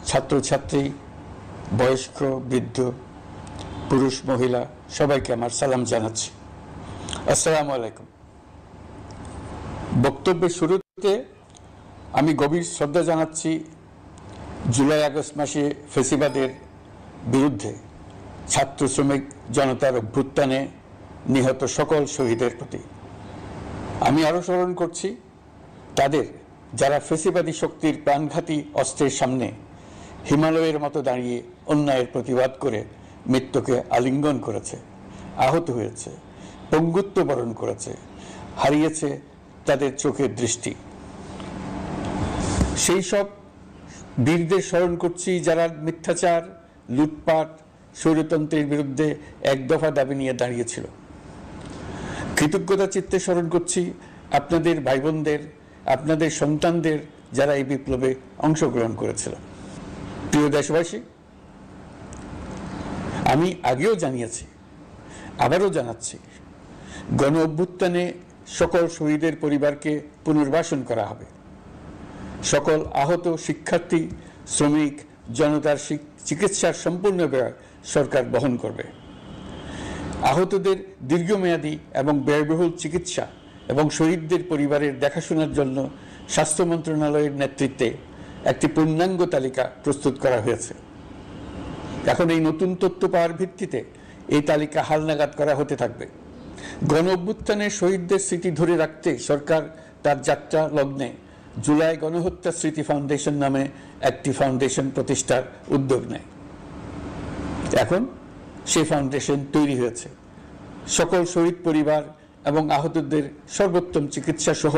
ছাত্রছাত্রী, বয়স্ক, বৃদ্ধ, পুরুষ, মহিলা সবাইকে আমার সালাম জানাচ্ছি। আসসালামু আলাইকুম। বক্তব্যের শুরুতে আমি গভীর শ্রদ্ধা জানাচ্ছি জুলাই আগস্ট মাসে ফ্যাসিবাদের বিরুদ্ধে ছাত্র শ্রমিক জনতার অভ্যুত্থানে নিহত সকল শহীদের প্রতি। আমি আরও স্মরণ করছি তাদের যারা ফ্যাসিবাদী শক্তির প্রাণঘাতী অস্ত্রের সামনে হিমালয়ের মতো দাঁড়িয়ে অন্যায়ের প্রতিবাদ করে মৃত্যুকে আলিঙ্গন করেছে, আহত হয়েছে, পঙ্গুত্ব বরণ করেছে, হারিয়েছে তাদের চোখের দৃষ্টি। সেই সব বীরদের স্মরণ করছি যারা মিথ্যাচার, লুটপাট, স্বৈরতন্ত্রের বিরুদ্ধে এক দফা দাবি নিয়ে দাঁড়িয়েছিল। কৃতজ্ঞতা চিত্তে স্মরণ করছি আপনাদের ভাই বোনদের, আপনাদের সন্তানদের যারা এই বিপ্লবে অংশগ্রহণ করেছিল। প্রিয় দেশবাসী, আমি আগেও জানিয়েছি, আবারও জানাচ্ছি, গণ অভ্যুত্থানে সকল শহীদের পরিবারকে পুনর্বাসন করা হবে। সকল আহত শিক্ষার্থী, শ্রমিক জনতার চিকিৎসার সম্পূর্ণ ব্যয় সরকার বহন করবে। আহতদের দীর্ঘমেয়াদী এবং ব্যয়বহুল চিকিৎসা এবং শহীদদের পরিবারের দেখাশোনার জন্য স্বাস্থ্য মন্ত্রণালয়ের নেতৃত্বে একটি পূর্ণাঙ্গ তালিকা প্রস্তুত করা হয়েছে। এখন এই নতুন তথ্য পাওয়ার ভিত্তিতে এই তালিকা হালনাগাদ করা হতে থাকবে। গণ অভ্যুত্থানের শহীদদের স্মৃতি ধরে রাখতে সরকার তার যাত্রা লগ্নে জুলাই গণহত্যা স্মৃতি ফাউন্ডেশন নামে একটি ফাউন্ডেশন প্রতিষ্ঠার উদ্যোগ নেয়। এখন সেই ফাউন্ডেশন তৈরি হয়েছে। সকল শহীদ পরিবার এবং আহতদের সর্বোত্তম চিকিৎসা সহ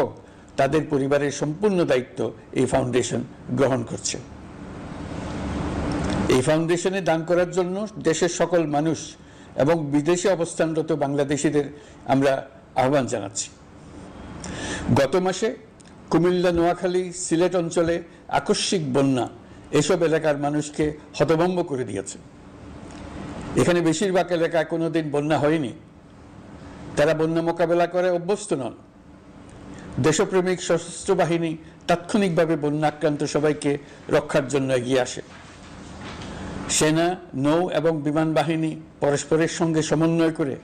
তাদের পরিবারের সম্পূর্ণ দায়িত্ব এই ফাউন্ডেশন গ্রহণ করছে। এই ফাউন্ডেশনে দান করার জন্য দেশের সকল মানুষ এবং বিদেশে অবস্থানরত বাংলাদেশিদের আমরা আহ্বান জানাচ্ছি। গত মাসে কুমিল্লা, নোয়াখালী, সিলেট অঞ্চলে আকস্মিক বন্যা এসব এলাকার মানুষকে হতভম্ব করে দিয়েছে। এখানে বেশিরভাগ এলাকায় কোনোদিন বন্যা হয়নি। তারা বন্যা মোকাবেলা করে অভ্যস্ত নন। দেশপ্রেমিক সশস্ত্র বাহিনী তাৎক্ষণিকভাবে বন্যা আক্রান্ত সবাইকে রক্ষার জন্য এগিয়ে আসে। সেনা, নৌ এবং বিমান বাহিনী পরস্পরের সঙ্গে সমন্বয় করে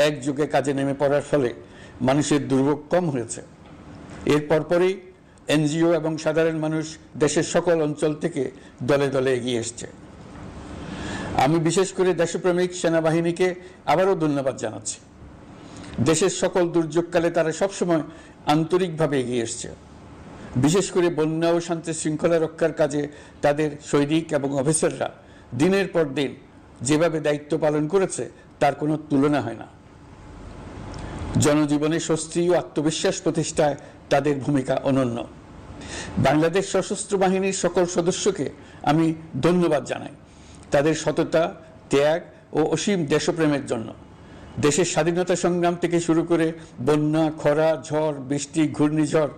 একযোগে কাজে নেমে পড়ার ফলে মানুষের দুর্ভোগ কম হয়েছে। এর পরপরই এনজিও এবং সাধারণ মানুষ দেশের সকল অঞ্চল থেকে দলে দলে এগিয়ে এসছে। আমি বিশেষ করে দেশপ্রেমিক সেনাবাহিনীকে আবারও ধন্যবাদ জানাচ্ছি। দেশের সকল দুর্যোগকালে তারা সবসময় আন্তরিকভাবে এগিয়ে এসছে। বিশেষ করে বন্যা ও শান্তি শৃঙ্খলা রক্ষার কাজে তাদের সৈনিক এবং অফিসাররা দিনের পর দিন যেভাবে দায়িত্ব পালন করেছে তার কোনো তুলনা হয় না। জনজীবনে স্বস্তি ও আত্মবিশ্বাস প্রতিষ্ঠায় তাদের ভূমিকা অনন্য। বাংলাদেশ সশস্ত্র বাহিনীর সকল সদস্যকে আমি ধন্যবাদ জানাই তাদের সততা, ত্যাগ ও অসীম দেশপ্রেমের জন্য। দেশের স্বাধীনতা সংগ্রাম থেকে শুরু করে বন্যা, খরা, ঝড়, বৃষ্টি, ঘূর্ণিঝড়,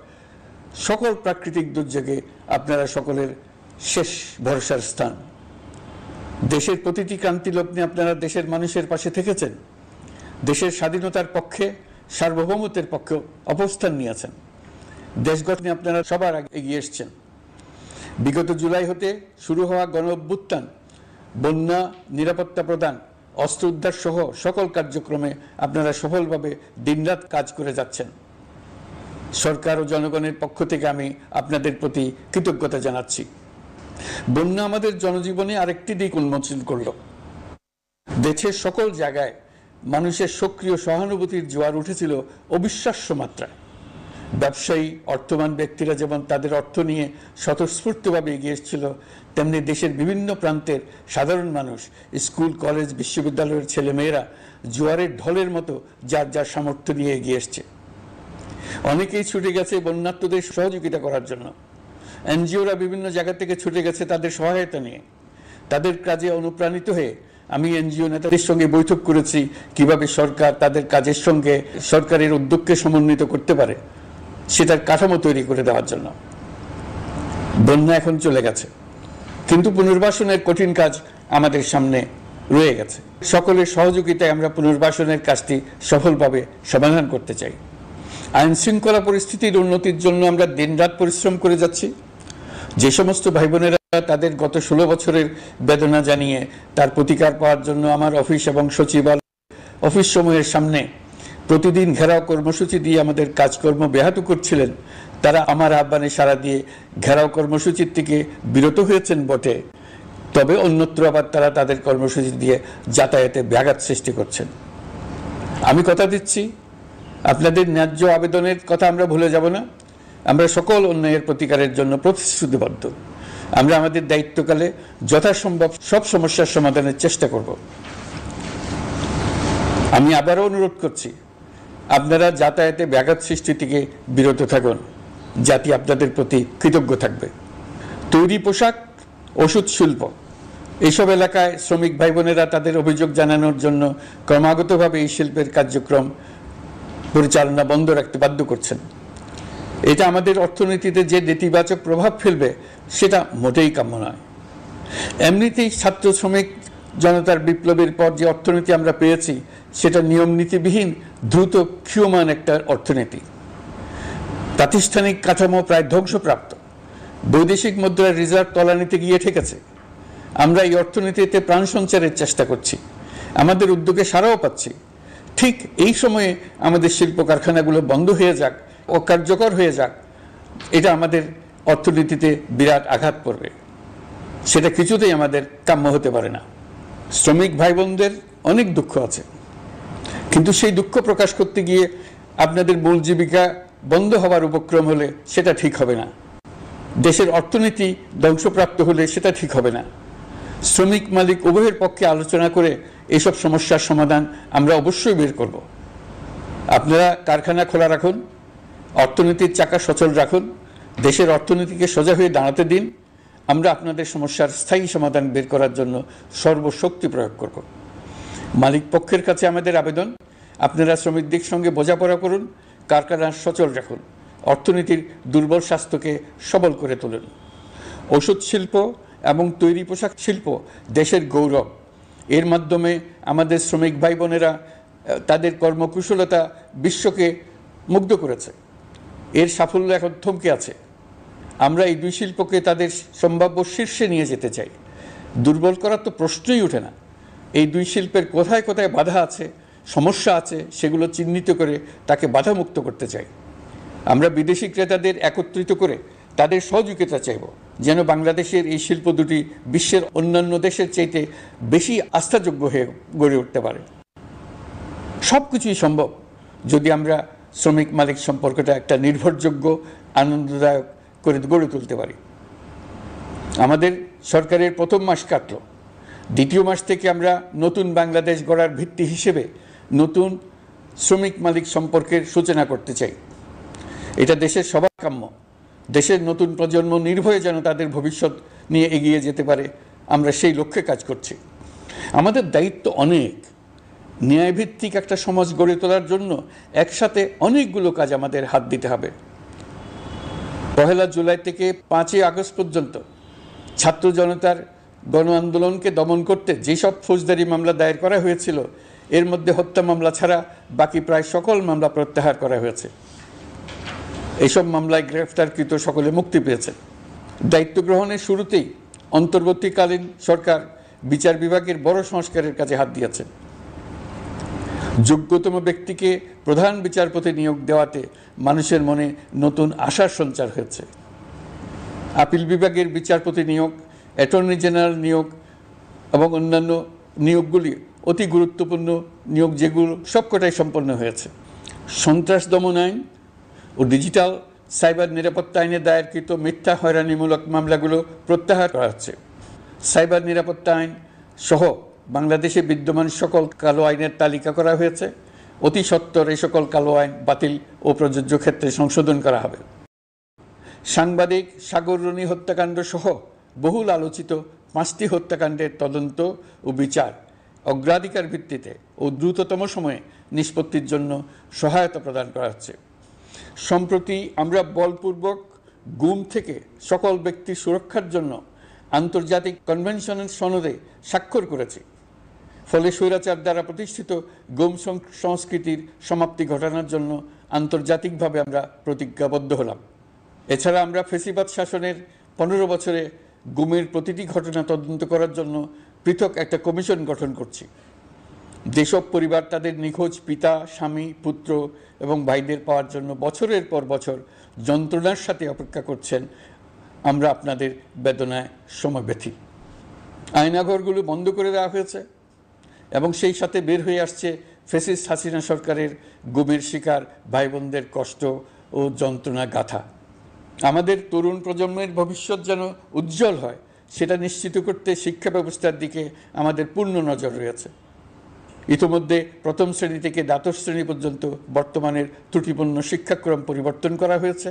সকল প্রাকৃতিক দুর্যোগে আপনারা সকলের শেষ ভরসার স্থান। দেশের প্রতিটি ক্রান্তি লগ্নে আপনারা দেশের মানুষের পাশে থেকেছেন। দেশের স্বাধীনতার পক্ষে, সার্বভৌমত্বের পক্ষে অবস্থান নিয়েছেন। দেশ গঠনে আপনারা সবার আগে এগিয়ে এসছেন। বিগত জুলাই হতে শুরু হওয়া গণ অভ্যুত্থান, বন্যা, নিরাপত্তা প্রদান, অস্ত্র উদ্ধার সহ সকল কার্যক্রমে আপনারা সফলভাবে দিনরাত কাজ করে যাচ্ছেন। সরকার ও জনগণের পক্ষ থেকে আমি আপনাদের প্রতি কৃতজ্ঞতা জানাচ্ছি। বন্যা আমাদের জনজীবনে আরেকটি দিক উন্মোচন করল। দেশের সকল জায়গায় মানুষের সক্রিয় সহানুভূতির জোয়ার উঠেছিল অবিশ্বাস্য মাত্রায়। ব্যবসায়ী, অর্থবান ব্যক্তিরা যেমন তাদের অর্থ নিয়ে স্বতঃস্ফূর্তভাবে এগিয়ে এসেছিল, তেমনি দেশের বিভিন্ন প্রান্তের সাধারণ মানুষ, স্কুল, কলেজ, বিশ্ববিদ্যালয়ের ছেলেমেয়েরা জোয়ারের ঢলের মতো যার যার সামর্থ্য নিয়ে এগিয়ে এসছে। অনেকেই ছুটে গেছে বন্যার্তদের সহযোগিতা করার জন্য। এনজিওরা বিভিন্ন জায়গা থেকে ছুটে গেছে তাদের সহায়তা নিয়ে। তাদের কাজে অনুপ্রাণিত হয়ে আমি এনজিও নেতাদের সঙ্গে বৈঠক করেছি কিভাবে সরকার তাদের কাজের সঙ্গে সরকারের উদ্যোগকে সমন্বিত করতে পারে সেটার কাঠামো তৈরি করে দেওয়ার জন্য। বন্যা এখন চলে গেছে, কিন্তু পুনর্বাসনের কঠিন কাজ আমাদের সামনে রয়ে গেছে। সকলের সহযোগিতায় আমরা পুনর্বাসনের কাজটি সফলভাবে সমাধান করতে চাই। আইন শৃঙ্খলা পরিস্থিতির উন্নতির জন্য আমরা দিনরাত পরিশ্রম করে যাচ্ছি। যে সমস্ত ভাই বোনেরা তাদের গত 16 বছরের বেদনা জানিয়ে তার প্রতিকার পাওয়ার জন্য আমার অফিস এবং সচিবালয় অফিস সমূহের সামনে প্রতিদিন ঘেরাও কর্মসূচি দিয়ে আমাদের কাজকর্ম ব্যাহত করছিলেন, তারা আমার আহ্বানে সাড়া দিয়ে ঘেরাও কর্মসূচির থেকে বিরত হয়েছেন বটে, তবে অন্যত্র আবার তারা তাদের কর্মসূচি দিয়ে যাতায়াতে ব্যাঘাত সৃষ্টি করছেন। আমি কথা দিচ্ছি, আপনাদের ন্যায্য আবেদনের কথা আমরা ভুলে যাব না। আমরা সকল অন্যায়ের প্রতিকারের জন্য প্রতিশ্রুতিবদ্ধ। আমরা আমাদের দায়িত্বকালে যথাসম্ভব সব সমস্যার সমাধানের চেষ্টা করব। আমি আবারও অনুরোধ করছি, আপনারা যাতায়াতে ব্যাঘাত সৃষ্টি থেকে বিরত থাকুন। জাতি আপনাদের প্রতি কৃতজ্ঞ থাকবে। তৈরি পোশাক, ওষুধ শিল্প, এইসব এলাকায় শ্রমিক ভাই বোনেরা তাদের অভিযোগ জানানোর জন্য ক্রমাগতভাবে এই শিল্পের কার্যক্রম পরিচালনা বন্ধ রাখতে বাধ্য করছেন। এটা আমাদের অর্থনীতিতে যে নেতিবাচক প্রভাব ফেলবে সেটা মোটেই কাম্য নয়। এমনিতেই ছাত্র শ্রমিক জনতার বিপ্লবের পর যে অর্থনীতি আমরা পেয়েছি সেটা নিয়ম নীতিবিহীন দ্রুত ক্ষীয়মান একটা অর্থনীতি। প্রাতিষ্ঠানিক কাঠামো প্রায় ধ্বংসপ্রাপ্ত। বৈদেশিক মুদ্রার রিজার্ভ তলানিতে গিয়ে ঠেকেছে। আমরা এই অর্থনীতিতে প্রাণ সঞ্চারের চেষ্টা করছি, আমাদের উদ্যোগে সাড়াও পাচ্ছি। ঠিক এই সময়ে আমাদের শিল্প কারখানাগুলো বন্ধ হয়ে যাক, অকার্যকর হয়ে যাক, এটা আমাদের অর্থনীতিতে বিরাট আঘাত পড়বে। সেটা কিছুতেই আমাদের কাম্য হতে পারে না। শ্রমিক ভাই বোনদের অনেক দুঃখ আছে, কিন্তু সেই দুঃখ প্রকাশ করতে গিয়ে আপনাদের মূল জীবিকা বন্ধ হওয়ার উপক্রম হলে সেটা ঠিক হবে না। দেশের অর্থনীতি ধ্বংসপ্রাপ্ত হলে সেটা ঠিক হবে না। শ্রমিক মালিক উভয়ের পক্ষে আলোচনা করে এইসব সমস্যার সমাধান আমরা অবশ্যই বের করব। আপনারা কারখানা খোলা রাখুন, অর্থনীতির চাকা সচল রাখুন, দেশের অর্থনীতিকে সোজা হয়ে দাঁড়াতে দিন। আমরা আপনাদের সমস্যার স্থায়ী সমাধান বের করার জন্য সর্বশক্তি প্রয়োগ করব। মালিক পক্ষের কাছে আমাদের আবেদন, আপনারা শ্রমিকদের সঙ্গে বোঝাপড়া করুন, কারখানা সচল রাখুন, অর্থনীতির দুর্বল স্বাস্থ্যকে সবল করে তুলুন। ওষুধ শিল্প এবং তৈরি পোশাক শিল্প দেশের গৌরব। এর মাধ্যমে আমাদের শ্রমিক ভাই বোনেরা তাদের কর্মকুশলতা বিশ্বকে মুগ্ধ করেছে। এর সাফল্য এখন থমকে আছে। আমরা এই দুই শিল্পকে তাদের সম্ভাব্য শীর্ষে নিয়ে যেতে চাই। দুর্বল করার তো প্রশ্নই ওঠে না। এই দুই শিল্পের কোথায় কোথায় বাধা আছে, সমস্যা আছে, সেগুলো চিহ্নিত করে তাকে বাধামুক্ত করতে চাই। আমরা বিদেশি ক্রেতাদের একত্রিত করে তাদের সহযোগিতা চাইব, যেন বাংলাদেশের এই শিল্প দুটি বিশ্বের অন্যান্য দেশের চাইতে বেশি আস্থাযোগ্য হয়ে গড়ে উঠতে পারে। সব কিছুই সম্ভব যদি আমরা শ্রমিক মালিক সম্পর্কটা একটা নির্ভরযোগ্য, আনন্দদায়ক করে গড়ে তুলতে পারি। আমাদের সরকারের প্রথম মাস কাটল, দ্বিতীয় মাস থেকে আমরা নতুন বাংলাদেশ গড়ার ভিত্তি হিসেবে নতুন শ্রমিক মালিক সম্পর্কের সূচনা করতে চাই। এটা দেশের সবার কাম্য। দেশের নতুন প্রজন্ম নির্ভয়ে যেন তাদের ভবিষ্যৎ নিয়ে এগিয়ে যেতে পারে, আমরা সেই লক্ষ্যে কাজ করছি। আমাদের দায়িত্ব অনেক। ন্যায়ভিত্তিক একটা সমাজ গড়ে তোলার জন্য একসাথে অনেকগুলো কাজ আমাদের হাত দিতে হবে। 1 জুলাই থেকে 5 আগস্ট পর্যন্ত ছাত্র জনতার গণ আন্দোলনকে দমন করতে যেসব ফৌজদারি মামলা দায়ের করা হয়েছিল, এর মধ্যে হত্যা মামলা ছাড়া বাকি প্রায় সকল মামলা প্রত্যাহার করা হয়েছে। এইসব মামলায় গ্রেফতারকৃত সকলে মুক্তি পেয়েছে। দায়িত্ব গ্রহণের শুরুতেই অন্তর্বর্তীকালীন সরকার বিচার বিভাগের বড় সংস্কারের কাজে হাত দিয়েছে। যোগ্যতম ব্যক্তিকে প্রধান বিচারপতি নিয়োগ দেওয়াতে মানুষের মনে নতুন আশার সঞ্চার হয়েছে। আপিল বিভাগের বিচারপতি নিয়োগ, অ্যাটর্নি জেনারেল নিয়োগ এবং অন্যান্য নিয়োগগুলি অতি গুরুত্বপূর্ণ নিয়োগ, যেগুলো সবকটাই সম্পন্ন হয়েছে। সন্ত্রাস দমন আইন ও ডিজিটাল সাইবার নিরাপত্তা আইনে দায়েরকৃত মিথ্যা হয়রানিমূলক মামলাগুলো প্রত্যাহার করা হচ্ছে। সাইবার নিরাপত্তা আইন সহ বাংলাদেশে বিদ্যমান সকল কালো আইনের তালিকা করা হয়েছে। অতি সত্বর এই সকল কালো আইন বাতিল ও প্রযোজ্য ক্ষেত্রে সংশোধন করা হবে। সাংবাদিক সাগররণী হত্যাকাণ্ড সহ বহুল আলোচিত 5টি হত্যাকাণ্ডের তদন্ত ও বিচার অগ্রাধিকার ভিত্তিতে ও দ্রুততম সময়ে নিষ্পত্তির জন্য সহায়তা প্রদান করা হচ্ছে। সম্প্রতি আমরা বলপূর্বক গুম থেকে সকল ব্যক্তির সুরক্ষার জন্য আন্তর্জাতিক কনভেনশনের সনদে স্বাক্ষর করেছি। ফলে স্বৈরাচার দ্বারা প্রতিষ্ঠিত গুম সংস্কৃতির সমাপ্তি ঘটানোর জন্য আন্তর্জাতিকভাবে আমরা প্রতিজ্ঞাবদ্ধ হলাম। এছাড়া আমরা ফেসিবাদ শাসনের 15 বছরে গুমের প্রতিটি ঘটনা তদন্ত করার জন্য পৃথক একটা কমিশন গঠন করছি। যেসব পরিবার তাদের নিখোঁজ পিতা, স্বামী, পুত্র এবং ভাইদের পাওয়ার জন্য বছরের পর বছর যন্ত্রণার সাথে অপেক্ষা করছেন, আমরা আপনাদের বেদনায় সমব্যথী। আয়নাঘরগুলো বন্ধ করে দেওয়া হয়েছে এবং সেই সাথে বের হয়ে আসছে ফ্যাসিস্ট হাসিনা সরকারের গুমের শিকার ভাই বোনদের কষ্ট ও যন্ত্রণা গাথা। আমাদের তরুণ প্রজন্মের ভবিষ্যৎ যেন উজ্জ্বল হয়, সেটা নিশ্চিত করতে শিক্ষা ব্যবস্থার দিকে আমাদের পূর্ণ নজর রয়েছে। ইতিমধ্যে প্রথম শ্রেণী থেকে দ্বাদশ শ্রেণী পর্যন্ত বর্তমানের ত্রুটিপূর্ণ শিক্ষাক্রম পরিবর্তন করা হয়েছে।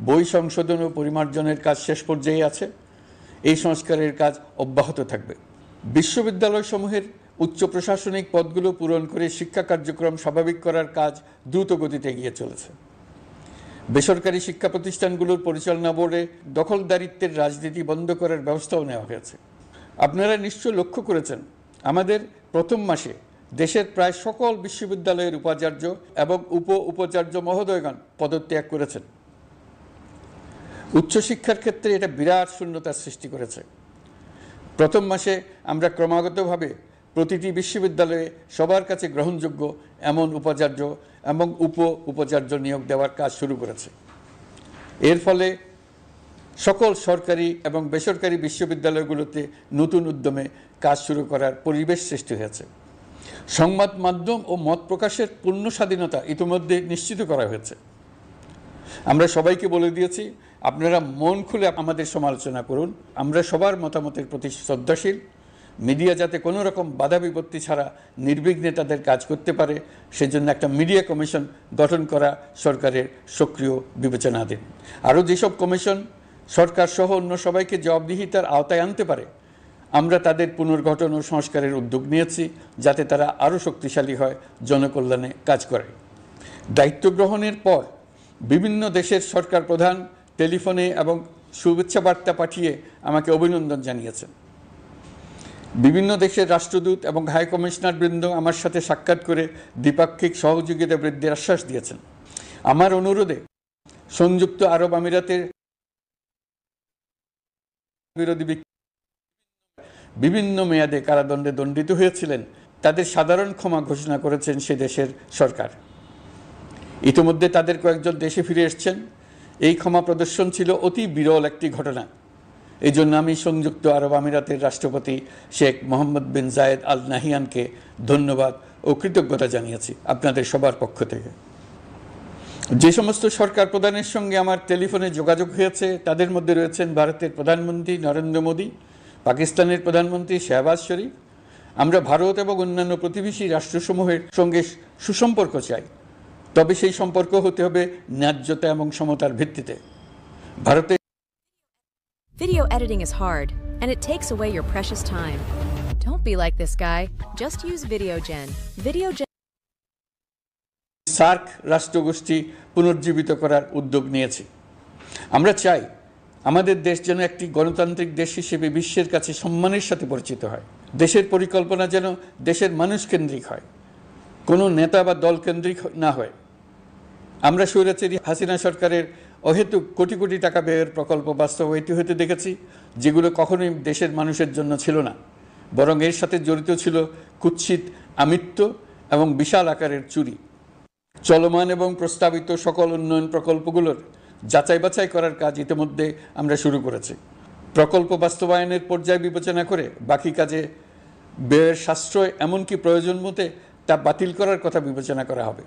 বই সংশোধন ও পরিমার্জনের কাজ শেষ পর্যায়ে আছে। এই সংস্কারের কাজ অব্যাহত থাকবে। বিশ্ববিদ্যালয়সমূহের উচ্চ প্রশাসনিক পদগুলো পূরণ করে শিক্ষা কার্যক্রম স্বাভাবিক করার কাজ দ্রুত গতিতে এগিয়ে চলেছে। বেসরকারি শিক্ষা প্রতিষ্ঠানগুলোর পরিচালনা বোর্ডে দখলদারিত্বের রাজনীতি বন্ধ করার ব্যবস্থাও নেওয়া হয়েছে। আপনারা নিশ্চয় লক্ষ্য করেছেন, আমাদের প্রথম মাসে দেশের প্রায় সকল বিশ্ববিদ্যালয়ের উপাচার্য এবং উপাচার্য মহোদয়গণ পদত্যাগ করেছেন। উচ্চশিক্ষার ক্ষেত্রে এটা বিরাট শূন্যতার সৃষ্টি করেছে। প্রথম মাসে আমরা ক্রমাগতভাবে প্রতিটি বিশ্ববিদ্যালয়ে সবার কাছে গ্রহণযোগ্য এমন উপাচার্য এবং উপাচার্য নিয়োগ দেওয়ার কাজ শুরু করেছে। এর ফলে সকল সরকারি এবং বেসরকারি বিশ্ববিদ্যালয়গুলোতে নতুন উদ্যমে কাজ শুরু করার পরিবেশ সৃষ্টি হয়েছে। সংবাদ মাধ্যম ও মত প্রকাশের পূর্ণ স্বাধীনতা ইতিমধ্যে নিশ্চিত করা হয়েছে। আমরা সবাইকে বলে দিয়েছি, আপনারা মন খুলে আমাদের সমালোচনা করুন, আমরা সবার মতামতের প্রতি শ্রদ্ধাশীল। মিডিয়া যাতে কোনো রকম বাধা বিপত্তি ছাড়া নির্বিঘ্নে তাদের কাজ করতে পারে, সেজন্য একটা মিডিয়া কমিশন গঠন করা সরকারের সক্রিয় বিবেচনাধীন। আরও যেসব কমিশন সরকার সহ অন্য সবাইকে জবাবদিহিতার আওতায় আনতে পারে, আমরা তাদের পুনর্গঠন ও সংস্কারের উদ্যোগ নিয়েছি, যাতে তারা আরও শক্তিশালী হয়, জনকল্যাণে কাজ করে। দায়িত্ব গ্রহণের পর বিভিন্ন দেশের সরকার প্রধান টেলিফোনে এবং শুভেচ্ছা বার্তা পাঠিয়ে আমাকে অভিনন্দন জানিয়েছেন। বিভিন্ন দেশের রাষ্ট্রদূত এবং হাই কমিশনার বৃন্দ আমার সাথে সাক্ষাৎ করে দ্বিপাক্ষিক সহযোগিতা বৃদ্ধির আশ্বাস দিয়েছেন। আমার অনুরোধে সংযুক্ত আরব আমিরাতের বিরোধী বিভিন্ন মেয়াদে কারাদণ্ডে দণ্ডিত হয়েছিলেন, তাদের সাধারণ ক্ষমা ঘোষণা করেছেন সে দেশের সরকার। ইতিমধ্যে তাদের কয়েকজন দেশে ফিরে এসেছেন। এই ক্ষমা প্রদর্শন ছিল অতি বিরল একটি ঘটনা। এই জন্য আমি সংযুক্ত আরব আমিরাতের রাষ্ট্রপতি শেখ মোহাম্মদ বিন জায়েদ আল নাহিয়ানকে ধন্যবাদ ও কৃতজ্ঞতা জানিয়েছি আপনাদের সবার পক্ষ থেকে। যে সমস্ত সরকার প্রধানের সঙ্গে আমার টেলিফোনে যোগাযোগ হয়েছে, তাদের মধ্যে রয়েছেন ভারতের প্রধানমন্ত্রী নরেন্দ্র মোদী, পাকিস্তানের প্রধানমন্ত্রী শাহবাজ শরীফ। আমরা ভারত এবং অন্যান্য প্রতিবেশী রাষ্ট্রসমূহের সঙ্গে সুসম্পর্ক চাই, তবে সেই সম্পর্ক হতে হবে ন্যায্যতা এবং সমতার ভিত্তিতে। ভারতে Video editing is hard, and it takes away your precious time. Don't be like this guy. Just use VideoGen. VideoGen SAARC রাষ্ট্রগোষ্ঠী পুনর্জীবিত করার উদ্যোগ নিয়েছে। আমরা চাই আমাদের দেশ যেন একটি গণতান্ত্রিক দেশ হিসেবে বিশ্বের কাছে সম্মানের সাথে পরিচিত হয়। দেশের পরিকল্পনা যেন দেশের মানুষ কেন্দ্রিক হয়, কোনো নেতা বা দল কেন্দ্রিক না হয়। আমরা স্বৈরাচারী হাসিনা সরকারের অহেতুক কোটি কোটি টাকা ব্যয়ের প্রকল্প বাস্তবায়িত হতে দেখেছি, যেগুলো কখনোই দেশের মানুষের জন্য ছিল না, বরং এর সাথে জড়িত ছিল কুৎসিত আমিত্ব এবং বিশাল আকারের চুরি। চলমান এবং প্রস্তাবিত সকল উন্নয়ন প্রকল্পগুলোর যাচাই বাছাই করার কাজ ইতিমধ্যে আমরা শুরু করেছি। প্রকল্প বাস্তবায়নের পর্যায় বিবেচনা করে বাকি কাজে ব্যয়ের সাশ্রয় এমনকি প্রয়োজন মতে তা বাতিল করার কথা বিবেচনা করা হবে।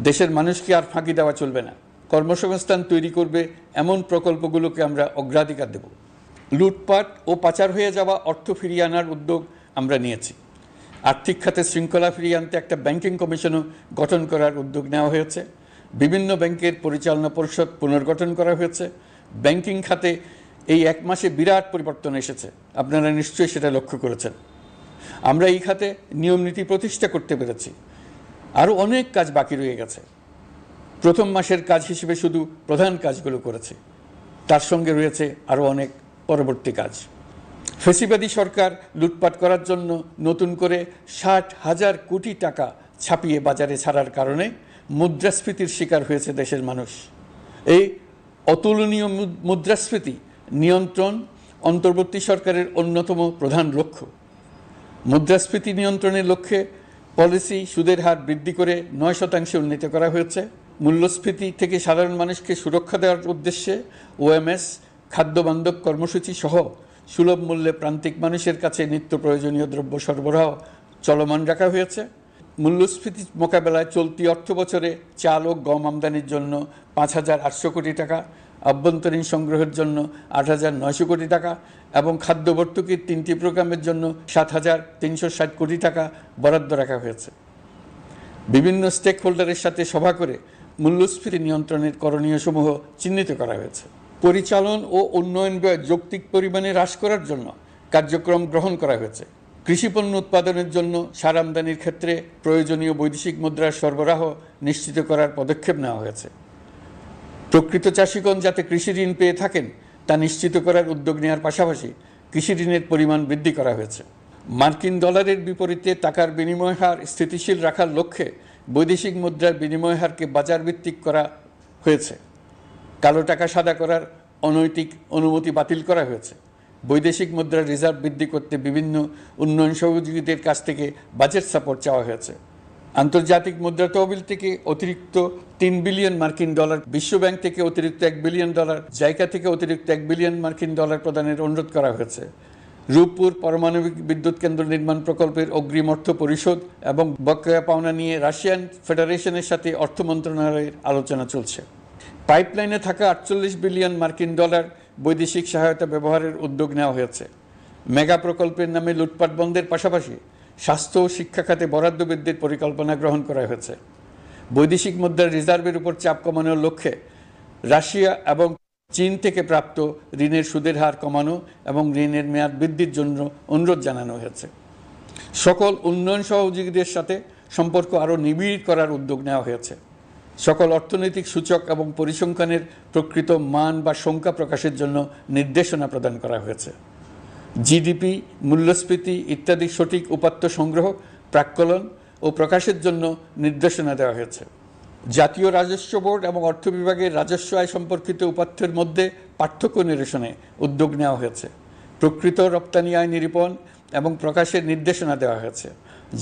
দেশের মানুষকে আর ফাঁকি দেওয়া চলবে না। কর্মসংস্থান তৈরি করবে এমন প্রকল্পগুলোকে আমরা অগ্রাধিকার দেব। লুটপাট ও পাচার হয়ে যাওয়া অর্থ ফিরিয়ে আনার উদ্যোগ আমরা নিয়েছি। আর্থিক খাতে শৃঙ্খলা ফিরিয়ে আনতে একটা ব্যাংকিং কমিশনও গঠন করার উদ্যোগ নেওয়া হয়েছে। বিভিন্ন ব্যাংকের পরিচালনা পরিষদ পুনর্গঠন করা হয়েছে। ব্যাংকিং খাতে এই এক মাসে বিরাট পরিবর্তন এসেছে, আপনারা নিশ্চয়ই সেটা লক্ষ্য করেছেন। আমরা এই খাতে নিয়মনীতি প্রতিষ্ঠা করতে পেরেছি। আরও অনেক কাজ বাকি রয়ে গেছে। প্রথম মাসের কাজ হিসেবে শুধু প্রধান কাজগুলো করেছে, তার সঙ্গে রয়েছে আরও অনেক পরবর্তী কাজ। ফ্যাসিবাদী সরকার লুটপাট করার জন্য নতুন করে 60,000 কোটি টাকা ছাপিয়ে বাজারে ছাড়ার কারণে মুদ্রাস্ফীতির শিকার হয়েছে দেশের মানুষ। এই অতুলনীয় মুদ্রাস্ফীতি নিয়ন্ত্রণ অন্তর্বর্তী সরকারের অন্যতম প্রধান লক্ষ্য। মুদ্রাস্ফীতি নিয়ন্ত্রণের লক্ষ্যে পলিসি সুদের হার বৃদ্ধি করে 9% উন্নীত করা হয়েছে। মূল্যস্ফীতি থেকে সাধারণ মানুষকে সুরক্ষা দেওয়ার উদ্দেশ্যে ওএমএস খাদ্যবান্ধব কর্মসূচি সহ সুলভ মূল্যে প্রান্তিক মানুষের কাছে নিত্য প্রয়োজনীয় দ্রব্য সরবরাহ চলমান রাখা হয়েছে। মূল্যস্ফীতি মোকাবেলায় চলতি অর্থ বছরে চাল ও গম আমদানির জন্য 5,800 কোটি টাকা, আভ্যন্তরীণ সংগ্রহের জন্য 8,900 কোটি টাকা এবং খাদ্য ভর্তুকির 3টি প্রোগ্রামের জন্য 7,360 কোটি টাকা বরাদ্দ রাখা হয়েছে। বিভিন্ন স্টেক হোল্ডারের সাথে সভা করে মূল্যস্ফীতি নিয়ন্ত্রণের করণীয়সমূহ চিহ্নিত করা হয়েছে। পরিচালন ও উন্নয়ন ব্যয় যৌক্তিক পরিমাণে হ্রাস করার জন্য কার্যক্রম গ্রহণ করা হয়েছে। কৃষিপণ্য উৎপাদনের জন্য সার আমদানির ক্ষেত্রে প্রয়োজনীয় বৈদেশিক মুদ্রার সরবরাহ নিশ্চিত করার পদক্ষেপ নেওয়া হয়েছে। প্রকৃত চাষিগণ যাতে কৃষি ঋণ পেয়ে থাকেন তা নিশ্চিত করার উদ্যোগ নেওয়ার পাশাপাশি কৃষি ঋণের পরিমাণ বৃদ্ধি করা হয়েছে। মার্কিন ডলারের বিপরীতে টাকার বিনিময় হার স্থিতিশীল রাখার লক্ষ্যে বৈদেশিক মুদ্রার বিনিময় হারকে বাজার ভিত্তিক করা হয়েছে। কালো টাকা সাদা করার অনৈতিক অনুমতি বাতিল করা হয়েছে। বৈদেশিক মুদ্রার রিজার্ভ বৃদ্ধি করতে বিভিন্ন উন্নয়ন সহযোগীদের কাছ থেকে বাজেট সাপোর্ট চাওয়া হয়েছে। আন্তর্জাতিক মুদ্রা তহবিল থেকে অতিরিক্ত $3 বিলিয়ন মার্কিন ডলার, বিশ্বব্যাংক থেকে অতিরিক্ত $1 বিলিয়ন, জাইকা থেকে অতিরিক্ত $1 বিলিয়ন মার্কিন ডলার প্রদানের অনুরোধ করা হয়েছে। রূপপুর পারমাণবিক বিদ্যুৎ কেন্দ্র নির্মাণ প্রকল্পের অগ্রিম অর্থ পরিশোধ এবং বকেয়া পাওনা নিয়ে রাশিয়ান ফেডারেশনের সাথে অর্থ মন্ত্রণালয়ের আলোচনা চলছে। পাইপলাইনে থাকা $48 বিলিয়ন মার্কিন ডলার বৈদেশিক সহায়তা ব্যবহারের উদ্যোগ নেওয়া হয়েছে। মেগা প্রকল্পের নামে লুটপাট বন্ধের পাশাপাশি স্বাস্থ্য ও শিক্ষা খাতে বরাদ্দ বৃদ্ধির পরিকল্পনা গ্রহণ করা হয়েছে। বৈদেশিক মুদ্রার রিজার্ভের উপর চাপ কমানোর লক্ষ্যে রাশিয়া এবং চীন থেকে প্রাপ্ত ঋণের সুদের হার কমানো এবং ঋণের মেয়াদ বৃদ্ধির জন্য অনুরোধ জানানো হয়েছে। সকল উন্নয়ন সহযোগীদের সাথে সম্পর্ক আরও নিবিড় করার উদ্যোগ নেওয়া হয়েছে। সকল অর্থনৈতিক সূচক এবং পরিসংখ্যানের প্রকৃত মান বা সংখ্যা প্রকাশের জন্য নির্দেশনা প্রদান করা হয়েছে। জিডিপি, মূল্যস্ফীতি ইত্যাদি সঠিক উপাত্ত সংগ্রহ, প্রাক্কলন ও প্রকাশের জন্য নির্দেশনা দেওয়া হয়েছে। জাতীয় রাজস্ব বোর্ড এবং অর্থ বিভাগের রাজস্ব আয় সম্পর্কিত উপাত্তের মধ্যে পার্থক্য নিরসনে উদ্যোগ নেওয়া হয়েছে। প্রকৃত রপ্তানি আয় নিরূপণ এবং প্রকাশের নির্দেশনা দেওয়া হয়েছে।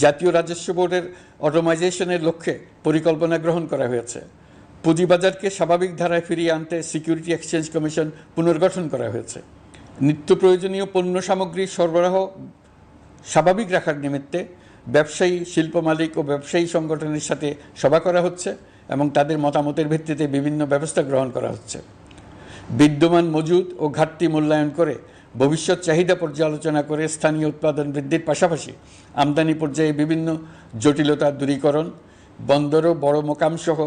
জাতীয় রাজস্ব বোর্ডের অটোমাইজেশনের লক্ষ্যে পরিকল্পনা গ্রহণ করা হয়েছে। পুঁজিবাজারকে স্বাভাবিক ধারায় ফিরিয়ে আনতে সিকিউরিটি এক্সচেঞ্জ কমিশন পুনর্গঠন করা হয়েছে। নিত্য প্রয়োজনীয় পণ্য সামগ্রীর সরবরাহ স্বাভাবিক রাখার নিমিত্তে ব্যবসায়ী, শিল্প মালিক ও ব্যবসায়ী সংগঠনের সাথে সভা করা হচ্ছে এবং তাদের মতামতের ভিত্তিতে বিভিন্ন ব্যবস্থা গ্রহণ করা হচ্ছে। বিদ্যমান মজুদ ও ঘাটতি মূল্যায়ন করে ভবিষ্যৎ চাহিদা পর্যালোচনা করে স্থানীয় উৎপাদন বৃদ্ধির পাশাপাশি আমদানি পর্যায়ে বিভিন্ন জটিলতা দূরীকরণ, বন্দর ও বড় মোকামসহ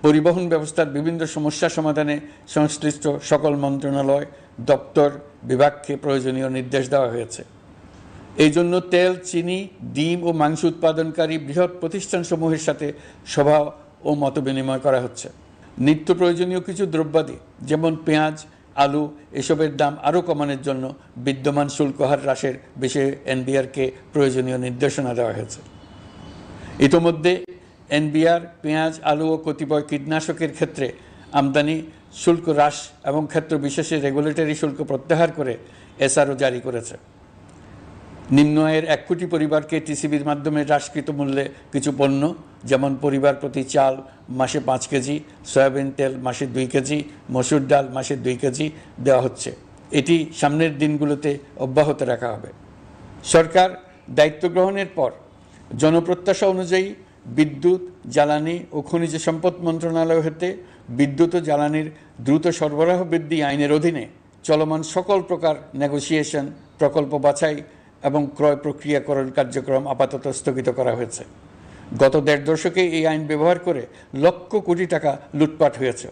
পরিবহন ব্যবস্থার বিভিন্ন সমস্যা সমাধানে সংশ্লিষ্ট সকল মন্ত্রণালয়, দপ্তর, বিভাগকে প্রয়োজনীয় নির্দেশ দেওয়া হয়েছে। এই জন্য তেল, চিনি, ডিম ও মাংস উৎপাদনকারী বৃহৎ প্রতিষ্ঠানসমূহের সাথে সভা ও মতবিনিময় করা হচ্ছে। নিত্য প্রয়োজনীয় কিছু দ্রব্যাদি যেমন পেঁয়াজ, আলু এসবের দাম আরও কমানোর জন্য বিদ্যমান শুল্ক হার হ্রাসের বিষয়ে এনবিআরকে প্রয়োজনীয় নির্দেশনা দেওয়া হয়েছে। ইতোমধ্যে এনবিআর পেঁয়াজ, আলু ও কতিপয় কীটনাশকের ক্ষেত্রে আমদানি শুল্ক হ্রাস এবং ক্ষেত্র বিশেষে রেগুলেটরি শুল্ক প্রত্যাহার করে এসআরও জারি করেছে। নিম্ন আয়ের 1 কোটি পরিবারকে টিসিবির মাধ্যমে হ্রাসকৃত মূল্যে কিছু পণ্য যেমন পরিবার প্রতি চাল মাসে 5 কেজি, সয়াবিন তেল মাসে 2 কেজি, মসুর ডাল মাসে 2 কেজি দেওয়া হচ্ছে। এটি সামনের দিনগুলোতে অব্যাহত রাখা হবে। সরকার দায়িত্ব গ্রহণের পর জনপ্রত্যাশা অনুযায়ী বিদ্যুৎ, জ্বালানি ও খনিজ সম্পদ মন্ত্রণালয় হতে বিদ্যুৎ ও জ্বালানির দ্রুত সরবরাহ বৃদ্ধি আইনের অধীনে চলমান সকল প্রকার নেগোসিয়েশন, প্রকল্প বাছাই এবং ক্রয় প্রক্রিয়াকরণ কার্যক্রম আপাতত স্থগিত করা হয়েছে। গত 1.5 দশকে এই আইন ব্যবহার করে লক্ষ কোটি টাকা লুটপাট হয়েছে।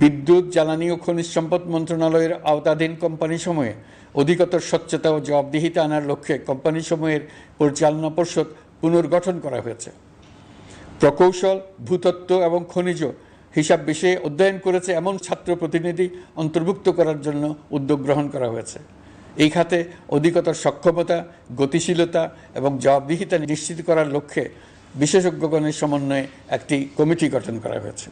বিদ্যুৎ, জ্বালানি ও খনিজ সম্পদ মন্ত্রণালয়ের আওতাধীন কোম্পানিসমূহে অধিকতর স্বচ্ছতা ও জবাবদিহিতা আনার লক্ষ্যে কোম্পানিসমূহের পরিচালনা পর্ষদ পুনর্গঠন করা হয়েছে। প্রকৌশল, ভূতত্ত্ব এবং খনিজ হিসাব বিষয়ে অধ্যয়ন করেছে এমন ছাত্র প্রতিনিধি অন্তর্ভুক্ত করার জন্য উদ্যোগ গ্রহণ করা হয়েছে। এই খাতে অধিকতর সক্ষমতা, গতিশীলতা এবং জবাবদিহিতা নিশ্চিত করার লক্ষ্যে বিশেষজ্ঞগণের সমন্বয়ে একটি কমিটি গঠন করা হয়েছে।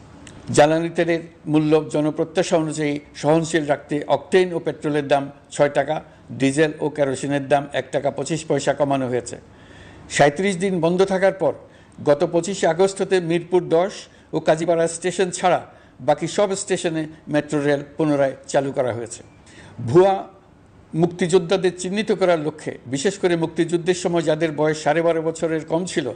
জ্বালানি তেলের মূল্য জনপ্রত্যাশা অনুযায়ী সহনশীল রাখতে অকটেন ও পেট্রোলের দাম 6 টাকা, ডিজেল ও কেরোসিনের দাম 1 টাকা 25 পয়সা কমানো হয়েছে। 37 দিন বন্ধ থাকার পর গত 25 আগস্ট হতে মিরপুর 10 ও কাজীপাড়া স্টেশন ছাড়া বাকি সব স্টেশনে মেট্রো রেল পুনরায় চালু করা হয়েছে। ভুয়া মুক্তিযোদ্ধাদের চিহ্নিত করার লক্ষ্যে বিশেষ করে মুক্তিযুদ্ধের সময় যাদের বয়স 12.5 বছরের কম ছিল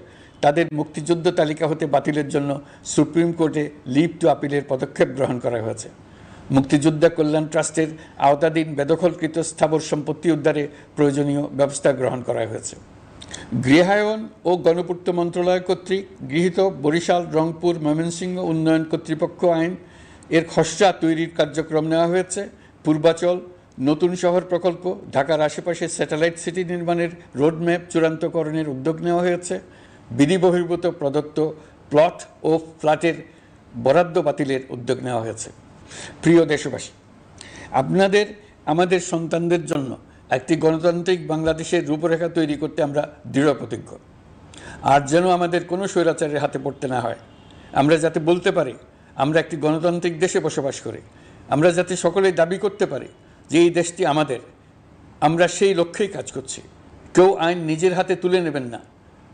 তাদের মুক্তিযুদ্ধ তালিকা হতে বাতিলের জন্য সুপ্রিম কোর্টে লিভ টু আপিলের পদক্ষেপ গ্রহণ করা হয়েছে। মুক্তিযোদ্ধা কল্যাণ ট্রাস্টের আওতাধীন বেদখলকৃত স্থাবর সম্পত্তি উদ্ধারে প্রয়োজনীয় ব্যবস্থা গ্রহণ করা হয়েছে। গৃহায়ন ও গণপূর্ত মন্ত্রণালয় কর্তৃক গৃহীত বরিশাল, রংপুর, ময়মনসিংহ উন্নয়ন কর্তৃপক্ষ আইন এর খসড়া তৈরির কার্যক্রম নেওয়া হয়েছে। পূর্বাচল নতুন শহর প্রকল্প, ঢাকার আশেপাশে স্যাটেলাইট সিটি নির্মাণের রোডম্যাপ চূড়ান্তকরণের উদ্যোগ নেওয়া হয়েছে। বিধি বহির্ভূত প্রদত্ত প্লট ও ফ্ল্যাটের বরাদ্দ বাতিলের উদ্যোগ নেওয়া হয়েছে। প্রিয় দেশবাসী, আপনাদের আমাদের সন্তানদের জন্য একটি গণতান্ত্রিক বাংলাদেশের রূপরেখা তৈরি করতে আমরা দৃঢ় প্রতিজ্ঞ। আর যেন আমাদের কোনো স্বৈরাচারের হাতে পড়তে না হয়। আমরা যাতে বলতে পারি আমরা একটি গণতান্ত্রিক দেশে বসবাস করি, আমরা যাতে সকলেই দাবি করতে পারি যে এই দেশটি আমাদের, আমরা সেই লক্ষ্যেই কাজ করছি। কেউ আইন নিজের হাতে তুলে নেবেন না।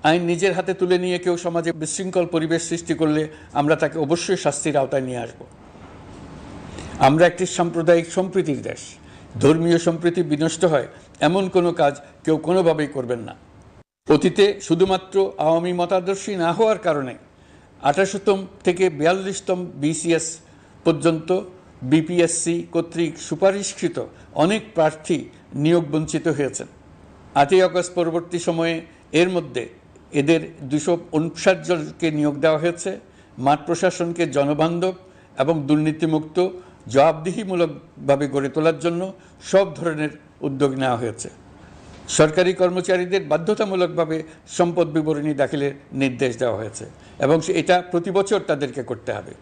আইন নিজের হাতে তুলে নিয়ে কেউ সমাজে বিশৃঙ্খল পরিবেশ সৃষ্টি করলে আমরা তাকে অবশ্যই শাস্তির আওতায় নিয়ে আসব। আমরা একটি সাম্প্রদায়িক সম্প্রীতির দেশ। ধর্মীয় সম্প্রীতি বিনষ্ট হয় এমন কোনো কাজ কেউ কোনোভাবেই করবেন না। অতীতে শুধুমাত্র আওয়ামী মতাদর্শী না হওয়ার কারণে 18তম থেকে 42তম BCS পর্যন্ত BPSC কর্তৃক সুপারিশকৃত অনেক প্রার্থী নিয়োগ বঞ্চিত হয়েছেন। 8ই আগস্ট পরবর্তী সময়ে এর মধ্যে এদের 259 জনকে নিয়োগ দেওয়া হয়েছে। মাঠ প্রশাসনকে জনবান্ধব এবং দুর্নীতিমুক্ত জবাবদিহিমূলকভাবে গড়ে তোলার জন্য সব ধরনের উদ্যোগ নেওয়া হয়েছে। সরকারি কর্মচারীদের বাধ্যতামূলকভাবে সম্পদ বিবরণী দাখিলের নির্দেশ দেওয়া হয়েছে এবং এটা প্রতি বছর তাদেরকে করতে হবে।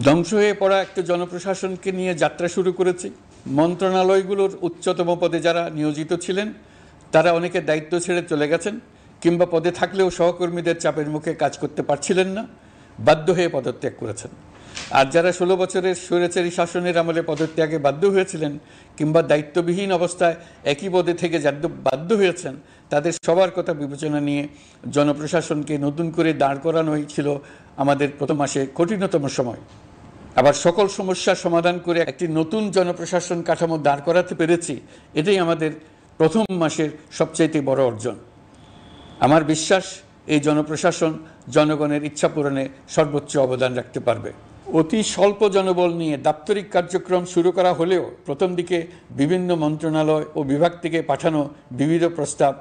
ধ্বংস হয়ে পড়া একটা জনপ্রশাসনকে নিয়ে যাত্রা শুরু করেছি। মন্ত্রণালয়গুলোর উচ্চতম পদে যারা নিয়োজিত ছিলেন তারা অনেকে দায়িত্ব ছেড়ে চলে গেছেন, কিংবা পদে থাকলেও সহকর্মীদের চাপের মুখে কাজ করতে পারছিলেন না, বাধ্য হয়ে পদত্যাগ করেছেন। আর যারা 16 বছরের স্বৈরাচারী শাসনের আমলে পদত্যাগে বাধ্য হয়েছিলেন কিংবা দায়িত্ববিহীন অবস্থায় একই পদে থেকে বাধ্য হয়েছেন, তাদের সবার কথা বিবেচনা নিয়ে জনপ্রশাসনকে নতুন করে দাঁড় করানোই ছিল আমাদের প্রথম মাসে কঠিনতম সময়। আবার সকল সমস্যার সমাধান করে একটি নতুন জনপ্রশাসন কাঠামো দাঁড় করাতে পেরেছি, এটাই আমাদের প্রথম মাসের সবচাইতে বড় অর্জন। আমার বিশ্বাস এই জনপ্রশাসন জনগণের ইচ্ছা পূরণে সর্বোচ্চ অবদান রাখতে পারবে। অতি স্বল্প জনবল নিয়ে দাপ্তরিক কার্যক্রম শুরু করা হলেও প্রথম দিকে বিভিন্ন মন্ত্রণালয় ও বিভাগ থেকে পাঠানো বিবিধ প্রস্তাব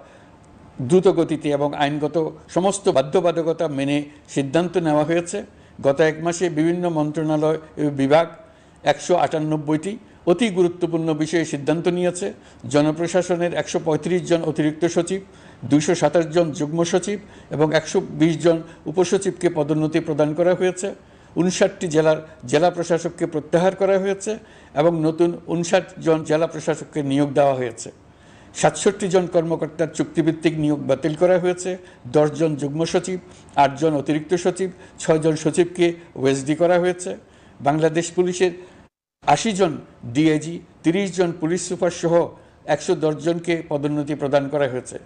দ্রুত গতিতে এবং আইনগত সমস্ত বাধ্যবাধকতা মেনে সিদ্ধান্ত নেওয়া হয়েছে। গত এক মাসে বিভিন্ন মন্ত্রণালয় ও বিভাগ 198টি অতি গুরুত্বপূর্ণ বিষয়ে সিদ্ধান্ত নিয়েছে। জনপ্রশাসনের 135 জন অতিরিক্ত সচিব, 227 জন যুগ্ম সচিব এবং 120 জন উপসচিবকে পদোন্নতি প্রদান করা হয়েছে। 59টি জেলা প্রশাসককে প্রত্যাহার করা হয়েছে এবং নতুন 59 জন জেলা প্রশাসককে নিয়োগ দেওয়া হয়েছে। 67 জন কর্মকর্তার চুক্তিভিত্তিক নিয়োগ বাতিল করা হয়েছে। 10 জন যুগ্ম সচিব, 8 জন অতিরিক্ত সচিব, 6 জন সচিবকে ওএসডি করা হয়েছে। বাংলাদেশ পুলিশের 80 জন ডিআইজি, 30 জন পুলিশ সুপার সহ 110 জনকে পদোন্নতি প্রদান করা হয়েছে।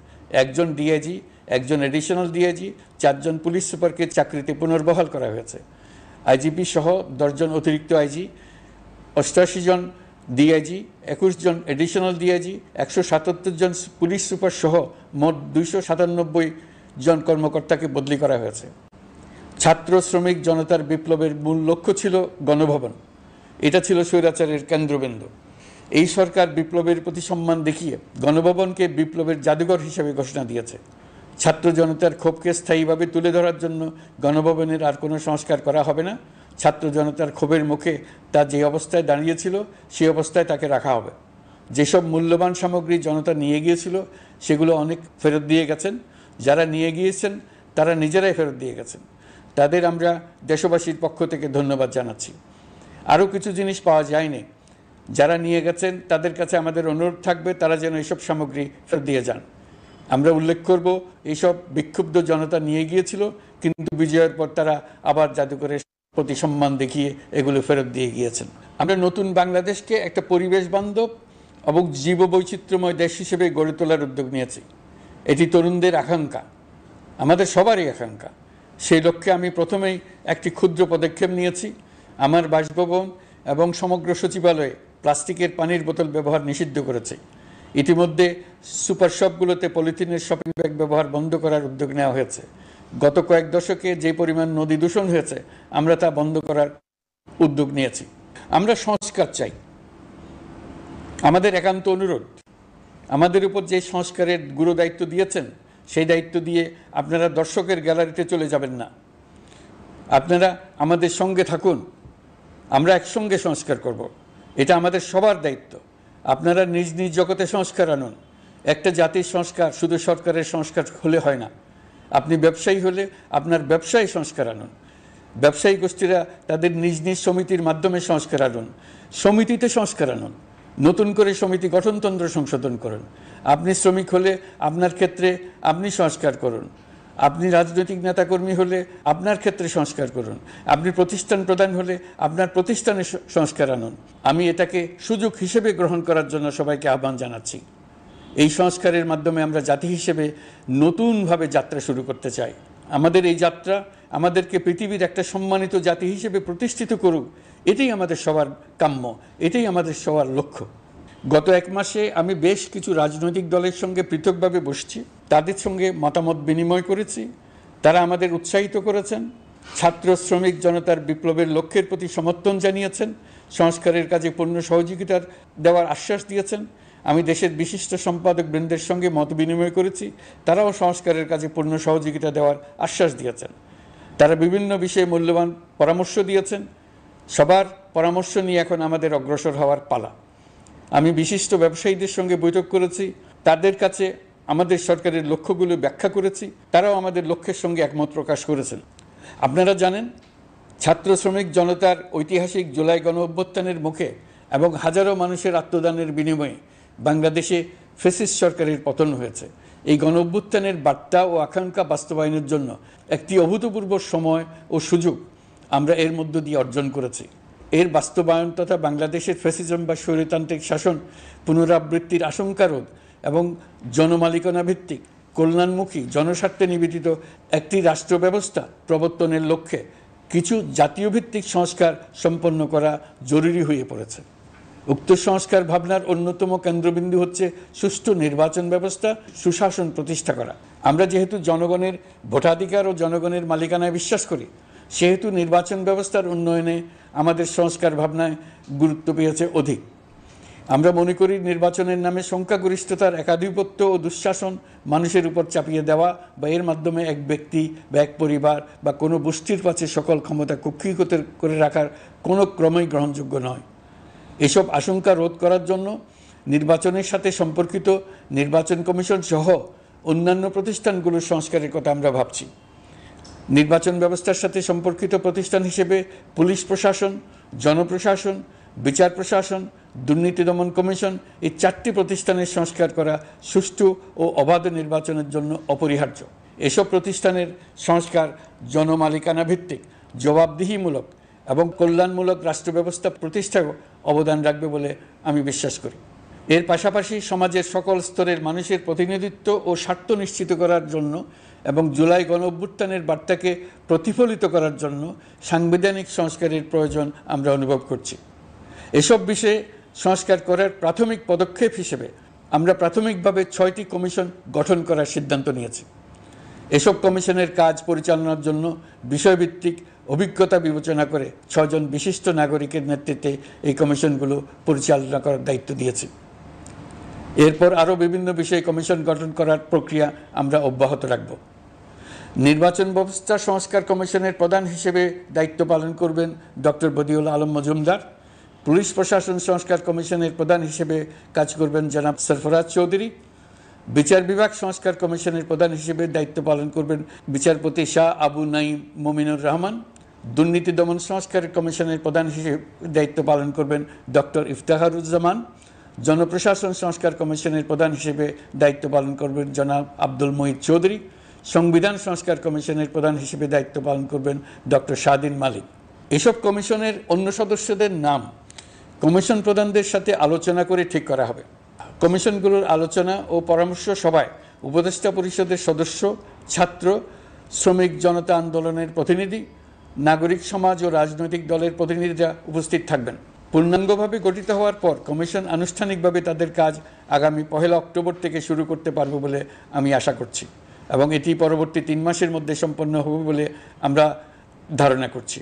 1 জন ডিআইজি, 1 জন এডিশনাল ডিআইজি, 4 জন পুলিশ সুপারকে চাকরিতে পুনর্বহাল করা হয়েছে। আইজিপি সহ 10 জন অতিরিক্ত আইজি, 88 জন ডিআইজি, 21 জন এডিশনাল ডিআইজি, 177 জন পুলিশ সুপার সহ মোট 297 জন কর্মকর্তাকে বদলি করা হয়েছে। ছাত্র শ্রমিক জনতার বিপ্লবের মূল লক্ষ্য ছিল গণভবন। এটা ছিল স্বৈরাচারের কেন্দ্রবিন্দু। এই সরকার বিপ্লবের প্রতি সম্মান দেখিয়ে গণভবনকে বিপ্লবের জাদুঘর হিসেবে ঘোষণা দিয়েছে। ছাত্র জনতার ক্ষোভকে স্থায়ীভাবে তুলে ধরার জন্য গণভবনের আর কোনো সংস্কার করা হবে না। ছাত্র জনতার ক্ষোভের মুখে তা যে অবস্থায় দাঁড়িয়েছিল সেই অবস্থায় তাকে রাখা হবে। যেসব মূল্যবান সামগ্রী জনতা নিয়ে গিয়েছিল সেগুলো অনেক ফেরত দিয়ে গেছেন। যারা নিয়ে গিয়েছেন তারা নিজেরাই ফেরত দিয়ে গেছেন। তাদের আমরা দেশবাসীর পক্ষ থেকে ধন্যবাদ জানাচ্ছি। আরও কিছু জিনিস পাওয়া যায়নি। যারা নিয়ে গেছেন তাদের কাছে আমাদের অনুরোধ থাকবে তারা যেন এইসব সামগ্রী ফেরত দিয়ে যান। আমরা উল্লেখ করব এইসব বিক্ষুব্ধ জনতা নিয়ে গিয়েছিল, কিন্তু বিজয়ের পর তারা আবার জাদুঘরে প্রতি সম্মান দেখিয়ে এগুলো ফেরত দিয়ে গিয়েছেন। আমরা নতুন বাংলাদেশকে একটা পরিবেশ বান্ধব এবং জীববৈচিত্র্যময় দেশ হিসেবে গড়ে তোলার উদ্যোগ নিয়েছি। এটি তরুণদের আকাঙ্ক্ষা, আমাদের সবারই আকাঙ্ক্ষা। সেই লক্ষ্যে আমি প্রথমেই একটি ক্ষুদ্র পদক্ষেপ নিয়েছি। আমার বাসভবন এবং সমগ্র সচিবালয়ে প্লাস্টিকের পানির বোতল ব্যবহার নিষিদ্ধ করেছে। ইতিমধ্যে সুপার শপগুলোতে পলিথিনের শপিং ব্যাগ ব্যবহার বন্ধ করার উদ্যোগ নেওয়া হয়েছে। গত কয়েক দশকে যে পরিমাণ নদী দূষণ হয়েছে, আমরা তা বন্ধ করার উদ্যোগ নিয়েছি। আমরা সংস্কার চাই। আমাদের একান্ত অনুরোধ, আমাদের উপর যে সংস্কারের গুরু দায়িত্ব দিয়েছেন, সেই দায়িত্ব দিয়ে আপনারা দর্শকের গ্যালারিতে চলে যাবেন না। আপনারা আমাদের সঙ্গে থাকুন, আমরা একসঙ্গে সংস্কার করব। এটা আমাদের সবার দায়িত্ব। আপনারা নিজ নিজ জগতে সংস্কার আনুন। একটা জাতির সংস্কার শুধু সরকারের সংস্কার হলে হয় না। আপনি ব্যবসায়ী হলে আপনার ব্যবসায় সংস্কার আনুন। ব্যবসায়ী গোষ্ঠীরা তাদের নিজ নিজ সমিতির মাধ্যমে সংস্কার আনুন। সমিতিতে সংস্কার আনুন। নতুন করে সমিতি গঠনতন্ত্র সংশোধন করুন। আপনি শ্রমিক হলে আপনার ক্ষেত্রে আপনি সংস্কার করুন। আপনি রাজনৈতিক নেতাকর্মী হলে আপনার ক্ষেত্রে সংস্কার করুন। আপনি প্রতিষ্ঠান প্রধান হলে আপনার প্রতিষ্ঠানে সংস্কার আনুন। আমি এটাকে সুযোগ হিসেবে গ্রহণ করার জন্য সবাইকে আহ্বান জানাচ্ছি। এই সংস্কারের মাধ্যমে আমরা জাতি হিসেবে নতুনভাবে যাত্রা শুরু করতে চাই। আমাদের এই যাত্রা আমাদেরকে পৃথিবীর একটা সম্মানিত জাতি হিসেবে প্রতিষ্ঠিত করুক, এটাই আমাদের সবার কাম্য, এটাই আমাদের সবার লক্ষ্য। গত এক মাসে আমি বেশ কিছু রাজনৈতিক দলের সঙ্গে পৃথকভাবে বসছি, তাদের সঙ্গে মতামত বিনিময় করেছি। তারা আমাদের উৎসাহিত করেছেন, ছাত্র শ্রমিক জনতার বিপ্লবের লক্ষ্যের প্রতি সমর্থন জানিয়েছেন, সংস্কারের কাজে পূর্ণ সহযোগিতার দেওয়ার আশ্বাস দিয়েছেন। আমি দেশের বিশিষ্ট সম্পাদক বৃন্দের সঙ্গে মত বিনিময় করেছি, তারাও সংস্কারের কাজে পূর্ণ সহযোগিতা দেওয়ার আশ্বাস দিয়েছেন। তারা বিভিন্ন বিষয়ে মূল্যবান পরামর্শ দিয়েছেন। সবার পরামর্শ নিয়ে এখন আমাদের অগ্রসর হওয়ার পালা। আমি বিশিষ্ট ব্যবসায়ীদের সঙ্গে বৈঠক করেছি, তাদের কাছে আমাদের সরকারের লক্ষ্যগুলো ব্যাখ্যা করেছি, তারাও আমাদের লক্ষ্যের সঙ্গে একমত প্রকাশ করেছেন। আপনারা জানেন, ছাত্র শ্রমিক জনতার ঐতিহাসিক জুলাই গণ অভ্যুত্থানের মুখে এবং হাজারো মানুষের আত্মদানের বিনিময়ে বাংলাদেশে ফ্যাসিস্ট সরকারের পতন হয়েছে। এই গণ অভ্যুত্থানের বার্তা ও আকাঙ্ক্ষা বাস্তবায়নের জন্য একটি অভূতপূর্ব সময় ও সুযোগ আমরা এর মধ্য দিয়ে অর্জন করেছি। এর বাস্তবায়ন তথা বাংলাদেশের ফ্যাসিজম বা স্বৈরতান্ত্রিক শাসন পুনরাবৃত্তির আশঙ্কা রোধ এবং জনমালিকানা ভিত্তিক কল্যাণমুখী জনস্বার্থে নিবেদিত একটি রাষ্ট্র ব্যবস্থা প্রবর্তনের লক্ষ্যে কিছু জাতীয় ভিত্তিক সংস্কার সম্পন্ন করা জরুরি হয়ে পড়েছে। উক্ত সংস্কার ভাবনার অন্যতম কেন্দ্রবিন্দু হচ্ছে সুষ্ঠু নির্বাচন ব্যবস্থা, সুশাসন প্রতিষ্ঠা করা। আমরা যেহেতু জনগণের ভোটাধিকার ও জনগণের মালিকানায় বিশ্বাস করি, সেহেতু নির্বাচন ব্যবস্থার উন্নয়নে আমাদের সংস্কার ভাবনায় গুরুত্ব পেয়েছে অধিক। আমরা মনে করি নির্বাচনের নামে সংখ্যাগরিষ্ঠতার একাধিপত্য ও দুঃশাসন মানুষের উপর চাপিয়ে দেওয়া বা এর মাধ্যমে এক ব্যক্তি বা এক পরিবার বা কোনো গোষ্ঠীর কাছে সকল ক্ষমতা কুক্ষিগত করে রাখার কোনো ক্রমেই গ্রহণযোগ্য নয়। এসব আশঙ্কা রোধ করার জন্য নির্বাচনের সাথে সম্পর্কিত নির্বাচন কমিশন সহ অন্যান্য প্রতিষ্ঠানগুলোর সংস্কারের কথা আমরা ভাবছি। নির্বাচন ব্যবস্থার সাথে সম্পর্কিত প্রতিষ্ঠান হিসেবে পুলিশ প্রশাসন, জনপ্রশাসন, বিচার প্রশাসন, দুর্নীতি দমন কমিশন এই 4টি প্রতিষ্ঠানের সংস্কার করা সুষ্ঠু ও অবাধ নির্বাচনের জন্য অপরিহার্য। এসব প্রতিষ্ঠানের সংস্কার জনমালিকানা ভিত্তিক, জবাবদিহিমূলক এবং কল্যাণমূলক রাষ্ট্র ব্যবস্থা প্রতিষ্ঠায় অবদান রাখবে বলে আমি বিশ্বাস করি। এর পাশাপাশি সমাজের সকল স্তরের মানুষের প্রতিনিধিত্ব ও স্বার্থ নিশ্চিত করার জন্য এবং জুলাই গণ অভ্যুত্থানের বার্তাকে প্রতিফলিত করার জন্য সাংবিধানিক সংস্কারের প্রয়োজন আমরা অনুভব করছি। এসব বিষয়ে সংস্কার করার প্রাথমিক পদক্ষেপ হিসেবে আমরা প্রাথমিকভাবে 6টি কমিশন গঠন করার সিদ্ধান্ত নিয়েছি। এসব কমিশনের কাজ পরিচালনার জন্য বিষয়ভিত্তিক অভিজ্ঞতা বিবেচনা করে 6 জন বিশিষ্ট নাগরিকের নেতৃত্বে এই কমিশনগুলো পরিচালনা করার দায়িত্ব দিয়েছি। এরপর আরও বিভিন্ন বিষয়ে কমিশন গঠন করার প্রক্রিয়া আমরা অব্যাহত রাখব। নির্বাচন ব্যবস্থা সংস্কার কমিশনের প্রধান হিসেবে দায়িত্ব পালন করবেন ডক্টর বদিউল আলম মজুমদার। পুলিশ প্রশাসন সংস্কার কমিশনের প্রধান হিসেবে কাজ করবেন জনাব সরফরাজ চৌধুরী। বিচার বিভাগ সংস্কার কমিশনের প্রধান হিসেবে দায়িত্ব পালন করবেন বিচারপতি শাহ আবু নাঈম মমিনুর রহমান। দুর্নীতি দমন সংস্কার কমিশনের প্রধান হিসেবে দায়িত্ব পালন করবেন ডক্টর ইফতেখারুজ্জামান। জনপ্রশাসন সংস্কার কমিশনের প্রধান হিসেবে দায়িত্ব পালন করবেন জনাব আব্দুল মুহিত চৌধুরী। সংবিধান সংস্কার কমিশনের প্রধান হিসেবে দায়িত্ব পালন করবেন ডক্টর শাহদিন মালিক। এসব কমিশনের অন্য সদস্যদের নাম কমিশন প্রধানদের সাথে আলোচনা করে ঠিক করা হবে। কমিশনগুলোর আলোচনা ও পরামর্শ সভায় উপদেষ্টা পরিষদের সদস্য, ছাত্র, শ্রমিক জনতা আন্দোলনের প্রতিনিধি, নাগরিক সমাজ ও রাজনৈতিক দলের প্রতিনিধিরা উপস্থিত থাকবেন। পূর্ণাঙ্গভাবে গঠিত হওয়ার পর কমিশন আনুষ্ঠানিকভাবে তাদের কাজ আগামী 1 অক্টোবর থেকে শুরু করতে পারবে বলে আমি আশা করছি, এবং এটি পরবর্তী 3 মাসের মধ্যে সম্পন্ন হবে বলে আমরা ধারণা করছি।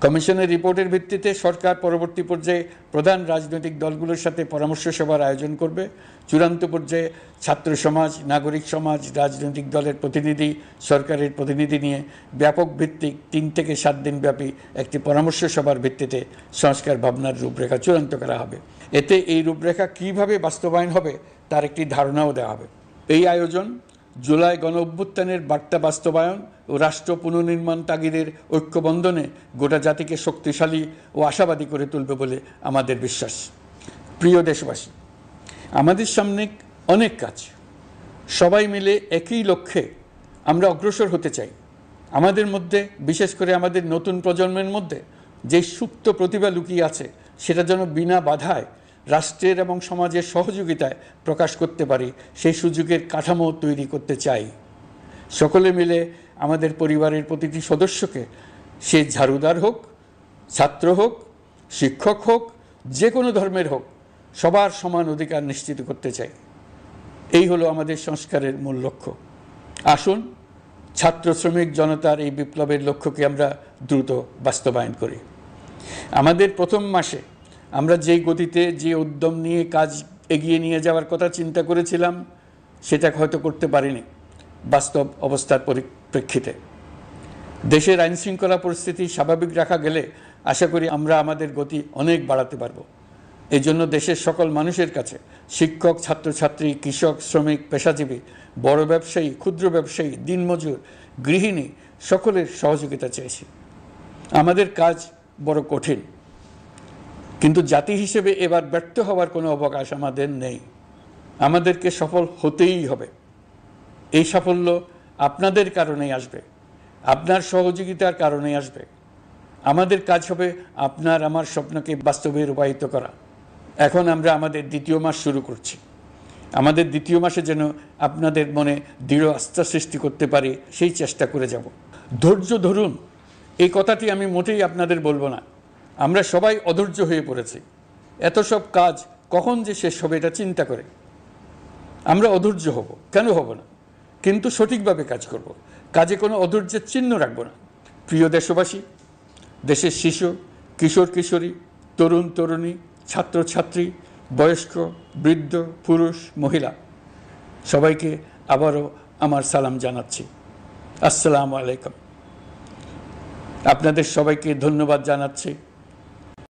কমিশনের রিপোর্টের ভিত্তিতে সরকার পরবর্তী পর্যায়ে প্রধান রাজনৈতিক দলগুলোর সাথে পরামর্শ সভার আয়োজন করবে। চূড়ান্ত পর্যায়ে ছাত্র সমাজ, নাগরিক সমাজ, রাজনৈতিক দলের প্রতিনিধি, সরকারের প্রতিনিধি নিয়ে ব্যাপক ভিত্তিক 3 থেকে 7 দিন ব্যাপী একটি পরামর্শ সভার ভিত্তিতে সংস্কার ভাবনার রূপরেখা চূড়ান্ত করা হবে। এতে এই রূপরেখা কীভাবে বাস্তবায়ন হবে তার একটি ধারণাও দেওয়া হবে। এই আয়োজন জুলাই গণঅভ্যুত্থানের বার্তা বাস্তবায়ন ও রাষ্ট্র পুনর্নির্মাণ তাগিদের ঐক্যবন্ধনে গোটা জাতিকে শক্তিশালী ও আশাবাদী করে তুলবে বলে আমাদের বিশ্বাস। প্রিয় দেশবাসী, আমাদের সামনে অনেক কাজ। সবাই মিলে একই লক্ষ্যে আমরা অগ্রসর হতে চাই। আমাদের মধ্যে, বিশেষ করে আমাদের নতুন প্রজন্মের মধ্যে যে সুপ্ত প্রতিভা লুকিয়ে আছে, সেটা যেন বিনা বাধায় রাষ্ট্রের এবং সমাজের সহযোগিতায় প্রকাশ করতে পারি, সেই সুযোগের কাঠামো তৈরি করতে চাই। সকলে মিলে আমাদের পরিবারের প্রতিটি সদস্যকে, সে ঝাড়ুদার হোক, ছাত্র হোক, শিক্ষক হোক, যে কোনো ধর্মের হোক, সবার সমান অধিকার নিশ্চিত করতে চাই। এই হলো আমাদের সংস্কারের মূল লক্ষ্য। আসুন ছাত্র শ্রমিক জনতার এই বিপ্লবের লক্ষ্যকে আমরা দ্রুত বাস্তবায়ন করি। আমাদের প্রথম মাসে আমরা যেই গতিতে, যে উদ্যম নিয়ে কাজ এগিয়ে নিয়ে যাওয়ার কথা চিন্তা করেছিলাম, সেটা হয়তো করতে পারিনি বাস্তব অবস্থার পরিপ্রেক্ষিতে। দেশের আইনশৃঙ্খলা পরিস্থিতি স্বাভাবিক রাখা গেলে আশা করি আমরা আমাদের গতি অনেক বাড়াতে পারব। এই জন্য দেশের সকল মানুষের কাছে, শিক্ষক, ছাত্রছাত্রী, কৃষক, শ্রমিক, পেশাজীবী, বড় ব্যবসায়ী, ক্ষুদ্র ব্যবসায়ী, দিনমজুর, গৃহিণী, সকলের সহযোগিতা চেয়েছি। আমাদের কাজ বড় কঠিন, কিন্তু জাতি হিসেবে এবার ব্যর্থ হওয়ার কোনো অবকাশ আমাদের নেই। আমাদেরকে সফল হতেই হবে। এই সাফল্য আপনাদের কারণেই আসবে, আপনার সহযোগিতার কারণেই আসবে। আমাদের কাজ হবে আপনার আমার স্বপ্নকে বাস্তবে রূপায়িত করা। এখন আমরা আমাদের 2য় মাস শুরু করছি। আমাদের 2য় মাসে যেন আপনাদের মনে দৃঢ় আস্থা সৃষ্টি করতে পারি, সেই চেষ্টা করে যাব। ধৈর্য ধরুন, এই কথাটি আমি মোটেই আপনাদের বলবো না। আমরা সবাই অধৈর্য হয়ে পড়েছি। এত সব কাজ কখন যে শেষ হবে এটা চিন্তা করে আমরা অধৈর্য হব, কেন হব না? কিন্তু সঠিকভাবে কাজ করব, কাজে কোনো অধৈর্যের চিহ্ন রাখব না। প্রিয় দেশবাসী, দেশের শিশু, কিশোর কিশোরী, তরুণ তরুণী, ছাত্রছাত্রী, বয়স্ক, বৃদ্ধ, পুরুষ, মহিলা, সবাইকে আবারও আমার সালাম জানাচ্ছি। আসসালামু আলাইকুম। আপনাদের সবাইকে ধন্যবাদ জানাচ্ছি।